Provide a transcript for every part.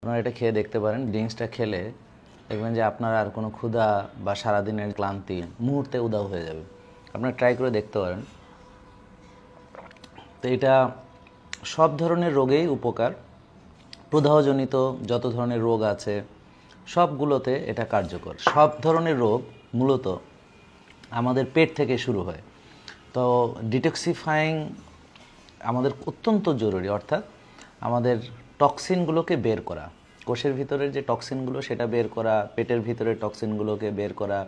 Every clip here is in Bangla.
আপনারা এটা খেয়ে দেখতে পারেন। ড্রিঙ্কসটা খেলে দেখবেন যে আপনার আর কোনো ক্ষুধা বা সারাদিনের ক্লান্তি মুহূর্তে উধাও হয়ে যাবে। আপনারা ট্রাই করে দেখতে পারেন। তো এটা সব ধরনের রোগেই উপকার, প্রদাহজনিত যত ধরনের রোগ আছে সবগুলোতে এটা কার্যকর। সব ধরনের রোগ মূলত আমাদের পেট থেকে শুরু হয়। তো ডিটক্সিফাইং আমাদের অত্যন্ত জরুরি, অর্থাৎ আমাদের টক্সিনগুলোকে বের করা, কোষের ভিতরের যে টক্সিনগুলো সেটা বের করা, পেটের ভিতরের টক্সিনগুলোকে বের করা,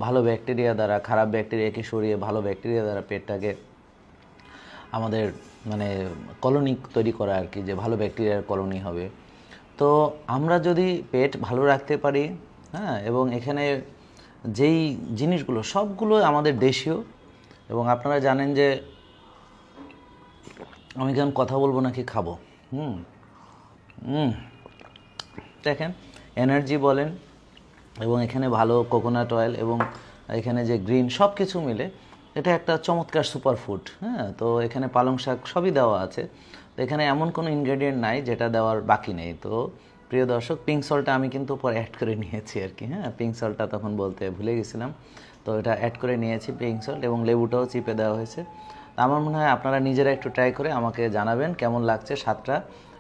ভালো ব্যাকটেরিয়া দ্বারা খারাপ ব্যাকটেরিয়াকে সরিয়ে ভালো ব্যাকটেরিয়া দ্বারা পেটটাকে আমাদের মানে কলোনি তৈরি করা আর কি, যে ভালো ব্যাকটেরিয়ার কলোনি হবে। তো আমরা যদি পেট ভালো রাখতে পারি, হ্যাঁ, এবং এখানে যেই জিনিসগুলো সবগুলো আমাদের দেশীয়, এবং আপনারা জানেন যে আমি কেমন কথা বলবো নাকি খাবো। দেখেন এনার্জি বলেন, এবং এখানে ভালো কোকোনাট অয়েল এবং এখানে যে গ্রিন সব কিছু মিলে এটা একটা চমৎকার সুপারফুড। হ্যাঁ, তো এখানে পালং শাক সবই দেওয়া আছে। তো এখানে এমন কোনো ইনগ্রেডিয়েন্ট নাই যেটা দেওয়ার বাকি নেই। তো প্রিয় দর্শক, পিঙ্ক সল্টটা আমি কিন্তু পরে অ্যাড করে নিয়েছি আর কি। হ্যাঁ, পিঙ্ক সল্টটা তখন বলতে ভুলে গেছিলাম, তো এটা অ্যাড করে নিয়েছি পিঙ্ক সল্ট, এবং লেবুটাও চিপে দেওয়া হয়েছে। আমার মনে হয় আপনারা নিজেরা একটু ট্রাই করে আমাকে জানাবেন কেমন লাগছে স্বাদটা,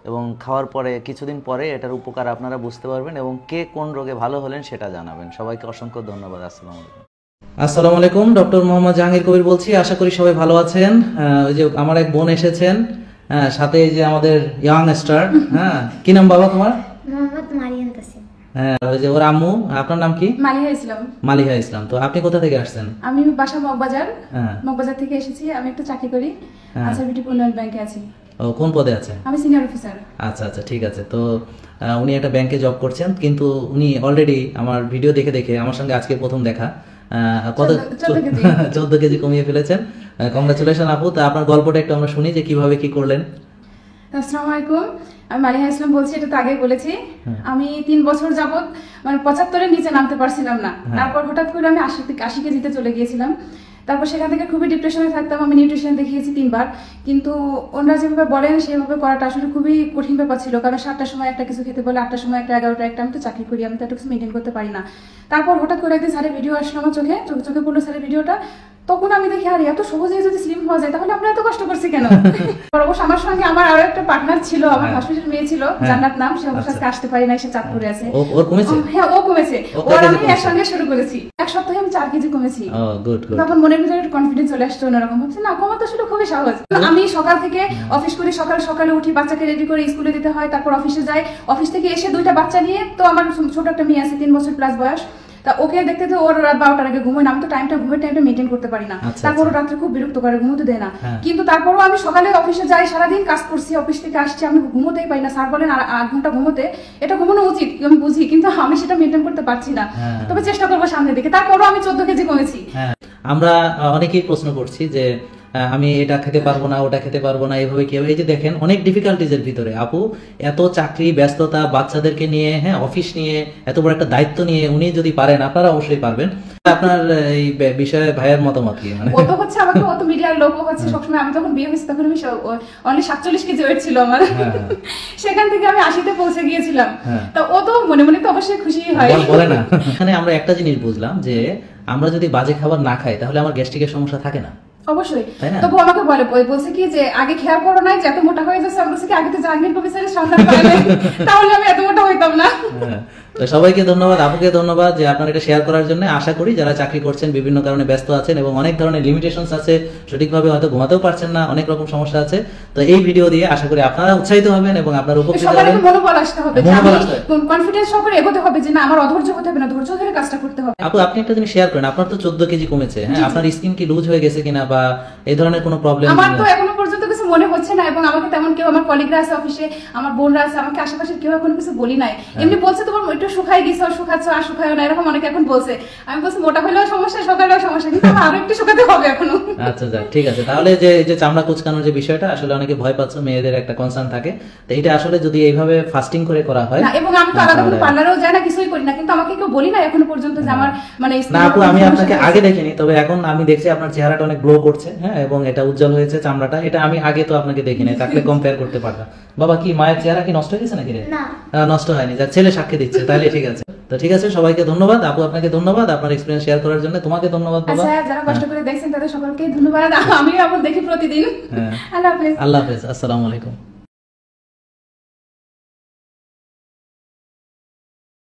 এবং খাওয়ার পরে কিছুদিন পরে এটার উপকার আপনারা বুঝতে পারবেন, এবং কে কোন রোগে ভালো হলেন সেটা জানাবেন। সবাইকে অসংখ্য ধন্যবাদ। আসসালামু আলাইকুম। আসসালামু আলাইকুম, ডক্টর মোহাম্মদ জাহাঙ্গীর কবির বলছি। আশা করি সবাই ভালো আছেন। ওই যে আমার এক বোন এসেছেন, সাথে এই যে আমাদের ইয়াং স্টার। হ্যাঁ, কি নাম বাবা তোমার? মোহাম্মদ মারিয়াম তাসিম। হ্যাঁ, ওই যে ওর আম্মু। আপনার নাম কি? মালিহা ইসলাম। মালিহা ইসলাম। তো আপনি কোথা থেকে আসছেন? আমি বাসা মগবাজার। মগবাজার থেকে এসেছি। আমি একটা চাকরি করি, আনসার উন্নয়ন ব্যাংকে আছি। ও, কোন পদে আছেন? আমি সিনিয়র অফিসার। আচ্ছা আচ্ছা, ঠিক আছে। তো উনি একটা ব্যাংকে জব করছেন, কিন্তু উনি অলরেডি আমার ভিডিও দেখে দেখে আমার সঙ্গে আজকে প্রথম দেখা কত 14 কেজি কমিয়ে ফেলেছেন। কংগ্রাচুলেশন আপু। তা আপনার গল্পটা একটু আমরা শুনি যে কিভাবে কি করলেন। আসসালামু আলাইকুম, আমি মালিহা ইসলাম বলছি। এটা তো আগে বলেছি। আমি 3 বছর যাবত মানে 75-এর নিচে নামতে পারছিলাম না। তারপর হঠাৎ করে আমি 80 কেজিতে চলে গিয়েছিলাম। তারপর সেখান থেকে খুবই ডিপ্রেশনে থাকতাম। আমি নিউট্রিশন দেখিয়েছি 3 বার, কিন্তু ওনারা যেভাবে বলেন সেভাবে করাটা আসলে খুবই কঠিন ব্যাপার ছিল। কারণ 7টার সময় একটা কিছু খেতে বলে, 8টার সময় একটা, 11টা একটা। আমি তো চাকরি করি, আমি তো একটা কিছু মেনটেন করতে পারি না। তারপর হঠাৎ করে একদিন স্যারের ভিডিও আসলো আমার চোখে পড়লো স্যারের ভিডিওটা। তখন আমি দেখি আরে এত সহজেই যদি স্লিম হওয়া যায় তাহলে আমরা এত কষ্ট করছি কেন। অবশ্য আমার সঙ্গে আমার আরো একটা পার্টনার ছিল, আমার হাসপাতালের মেয়ে ছিল, জান্নাত নাম। সে অবশ্য আজকে আসতে পারি না, সে চাঁদপুরে আছে। ও কমেছে? হ্যাঁ, ও কমেছে। ওর আমি একসঙ্গে শুরু করেছি। এক সপ্তাহে আমি 4 কেজি কমেছি। তখন মনের ভিতরে কনফিডেন্স চলে আসছে অন্যরকম। ভাবছি না, কমা তো আসলে খুবই সহজ। আমি সকাল থেকে অফিস করি, সকালে উঠি, বাচ্চাকে রেডি করে স্কুলে দিতে হয়, তারপর অফিসে যাই। অফিস থেকে এসে 2টা বাচ্চা নিয়ে, তো আমার ছোট একটা মেয়ে আছে 3 বছর প্লাস বয়স। তা ওকে দেখতে তো ওর রাত 12টার আগে ঘুমোয় না। আমি তো ঘুমের টাইমটা মেনটেন করতে পারি না। তারপর রাত্রে খুব বিরক্ত করে, ঘুমোতে দেয় না। কিন্তু তারপরও আমি সকালে অফিসে যাই, সারাদিন কাজ করছি, অফিস থেকে আসছি, আমি ঘুমোতেই পারি না। স্যার বলেন 8 ঘন্টা ঘুমোতে, এটা ঘুমানো উচিত, আমি বুঝি, কিন্তু আমি সেটা মেনটেন করতে পারছি না। তবে চেষ্টা করবো সামনের দিকে। তারপরও আমি 14 কেজি কমেছি। আমরা অনেকেই প্রশ্ন করছি যে আমি এটা খেতে পারবো না, ওটা খেতে পারবো না, এভাবে কি হবে? এই যে দেখেন অনেক ডিফিকাল্টিজের ভিতরে আপু এত চাকরি ব্যস্ততা, বাচ্চাদেরকে নিয়ে, হ্যাঁ, অফিস নিয়ে এত বড় একটা দায়িত্ব নিয়ে উনি যদি পারেন, আপনারা অবশ্যই পারবেন। আপনার এই বিষয়ে ভাইয়ের মতামত কি? মানে ও তো হচ্ছে আমাকে, ও তো মিডিয়ার লোক হচ্ছে সবসময়। আমি যখন বিয়ে হয়েছি তখন আমি অনলি 47 কেজি ওয়েট ছিল আমার। সেখান থেকে আমি 80-তে পৌঁছে গিয়েছিলাম। তো ও তো মনে মনে তো অবশ্যই খুশি হয়, বলে না? এখানে আমরা একটা জিনিস বুঝলাম যে আমরা যদি বাজে খাবার না খাই তাহলে আমার গ্যাস্ট্রিকের সমস্যা থাকে না। অবশ্যই। তবু আমাকে বলছে কি যে আগে খেয়াল করো নাই যে এত মোটা হয়ে যাচ্ছে। আমি বলছি কি আগে তো জাহাঙ্গীর কবির স্যারের সন্ধান পাইলে তাহলে আমি এত মোটা হইতাম না। তো সবাইকে ধন্যবাদ, আপুকে ধন্যবাদ যে আপনারা এটা শেয়ার করার জন্য। আশা করি যারা চাকরি করছেন, বিভিন্ন কারণে ব্যস্ত আছেন এবং অনেক ধরনের লিমিটেশনস আছে, সঠিকভাবে হয়তো ঘুমাতেও পারছেন না, অনেক রকম সমস্যা আছে। তো এই ভিডিও দিয়ে আশা করি আপনারা উৎসাহিত হবেন এবং আপনারা উপকৃত হবেন। মনোবল আসতে হবে, কনফিডেন্স সহকারে এগোতে হবে যে না, আমার অধৈর্য হতে হবে না, ধৈর্য ধরে কাজটা করতে হবে। আপু, আপনি একটা জিনিস শেয়ার করেন, আপনার তো 14 কেজি কমেছে, হ্যাঁ, আপনার স্কিন কি লুজ হয়ে গেছে কিনা বা এই ধরনের কোনো প্রবলেম? আমার তো এখনো পর্যন্ত কিছু মনে হচ্ছে না, এবং আমাকে তেমন কেউ, আমার কলিগরা আছে অফিসে, আমার বোনরা আছে, আমাকে আশেপাশে কেউ এখন কিছু বলি নাই। এমনি বলছে তোমার একটু শুকাই গেছে, শুকাচ্ছ আর শুকায়ও না, এরকম অনেকে এখন বলছে। আমি বলছি মোটা হলেও সমস্যা, সকালেও সমস্যা, কিন্তু আমার আরো একটু শুকাতে হবে এখনো। আচ্ছা, ঠিক আছে। তাহলে যে চামড়া কুচকানোর যে বিষয়টা, আসলে অনেকে ভয় পাচ্ছে, মেয়েদের একটা কনসার্ন থাকে। তো এটা আসলে যদি এইভাবে ফাস্টিং করে করা হয় না, এবং আমি তো আলাদা কোনো পার্লারেও যাই না, কিছুই করি না, কিন্তু আমাকে কেউ বলি না এখনো পর্যন্ত যে আমার মানে। না আপু, আমি আপনাকে আগে দেখিনি, তবে এখন আমি দেখছি আপনার চেহারাটা অনেক গ্লো করছে, হ্যাঁ, এবং এটা উজ্জ্বল হয়েছে চামড়াটা। এটা আমি আগে আগে তো আপনাকে দেখি নাই, তাকে কম্পেয়ার করতে পারতাম। বাবা কি মায়ের চেহারা কি নষ্ট হয়ে গেছে নাকি রে? না। নষ্ট হয়নি, যাক ছেলে সাক্ষী দিচ্ছে, তাহলে ঠিক আছে। তো ঠিক আছে, সবাইকে ধন্যবাদ। আপু আপনাকে ধন্যবাদ আপনার এক্সপিরিয়েন্স শেয়ার করার জন্য। তোমাকে ধন্যবাদ বাবা। আচ্ছা, যারা কষ্ট করে দেখছেন তাদের সকলকে ধন্যবাদ। আমিও আবার দেখি প্রতিদিন। হ্যাঁ। আল্লাহ হাফেজ। আল্লাহ হাফেজ, আসসালামু আলাইকুম।